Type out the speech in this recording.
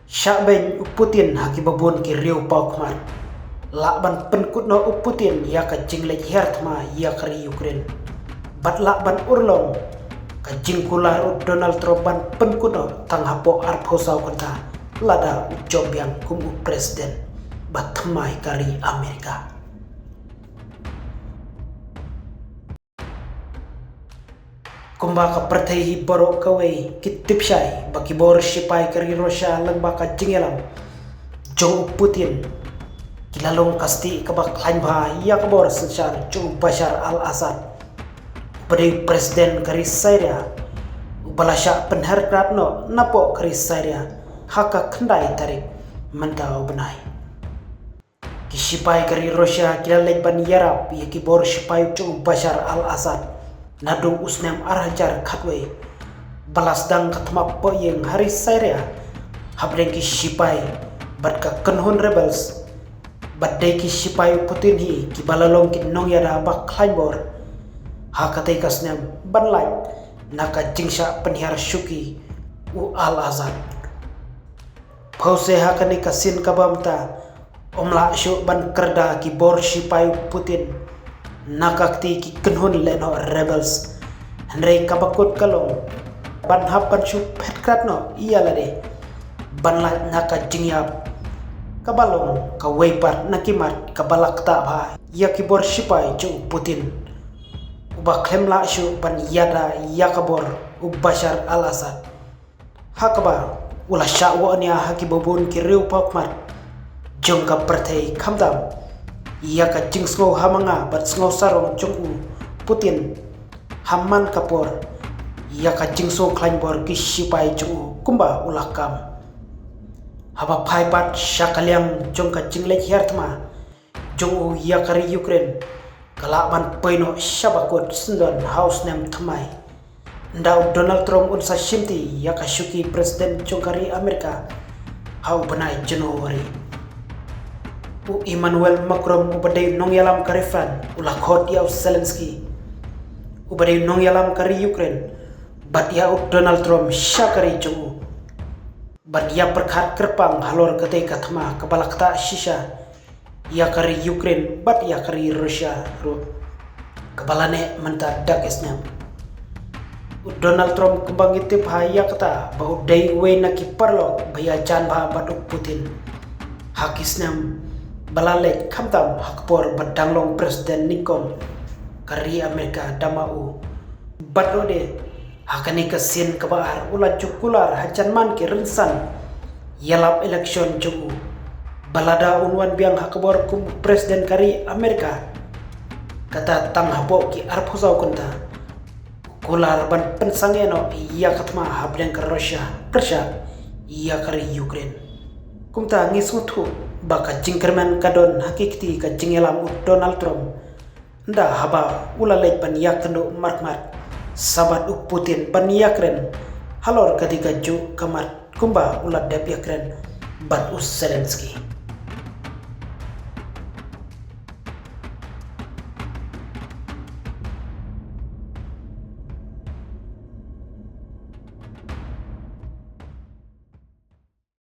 Syakben Putin haki babon ki riu pau kmar. Lakban penkut no Putin ya ka jinglej hertma ya kari Ukraine. Bat lakban urlong ka jingkular Donald Trump ban penkut no tang hapo arphosau kanta lada job yang kumu presiden bat tmai kari Amerika. Kumba ka pertehi borok kawai kitipsyai baki bor sipai kari Russia lang baka jingelam jong Putin kilalong kasti kabak lainba ya kabor sensyar jong Bashar al-Assad pada presiden kari Syria balasya penharkat no napo kari Syria haka kendai tarik mentau benai kisipai kari Russia kilaleng ban yarap ya kibor sipai jong Bashar al-Assad nadung usnem arhajar katwe balas dang katma poyeng hari Syria habreng ki sipai bat ka kenhon rebels badai ki sipai Putin hi ki balalong ki nong yada bak klaimbor hakate kasnem banlai naka jingsha penhiar syuki u al-Azad pause hakani kasin kabamta omla syu ban kerda ki bor sipai Putin nakakti ki kenhon leno rebels henry kabakut kalong ban hapan syu petkrat no iya lade ban la naka jingyap kabalong ka weipat nakimat kabalak ta bha ya ki bor sipai chu Putin uba khemla syu ban yada yakabor u Bashar al-Assad hakaba ula syawo ania haki babon ki riu pakmat jongka pertei khamdam ia ka jingsngo hamanga bat sngo sarong jongku Putin haman kapor ia ka jingso klaimbor ki sipai jong kumba ulakam haba phaipat syakalyang jongka jinglek hertma jong ia kari Ukraine kalaban poino syabakot sendon house nem tmai ndau Donald Trump unsa shimti ia ka syuki presiden jongkari Amerika hau benai Januari Emmanuel Macron ubadai nong yalam kari Fran ulah khot ya Zelensky ubadai nong yalam kari Ukraine bat ya Donald Trump syakari jongu bat ya perkhat kerpang halor kate kathma kabalakta shisha ya kari Ukraine bat ya kari Russia ro kabalane menta dakesnya Donald Trump kembang itip haya kata bahwa dai we naki parlok baya jan ba bat Putin hakisnam balalek khamtam hakpor badanglong presiden nikom kari Amerika damau batode hakani kasin kabar ulat cukular hajanman ki rensan yalap election jugu balada unwan biang hakbor kum presiden kari Amerika kata tang hapo ki arphosau kunta kular ban pensangeno iya katma hableng ke Russia kerja iya kari Ukraine kumta ngisutu baka jingkerman kadon hakikti ka jingelam Donald Trump nda haba ulalej ban yakno markmat sabat Putin ban yakren halor ketika ju kamat kumba ulat dep yakren bat Zelensky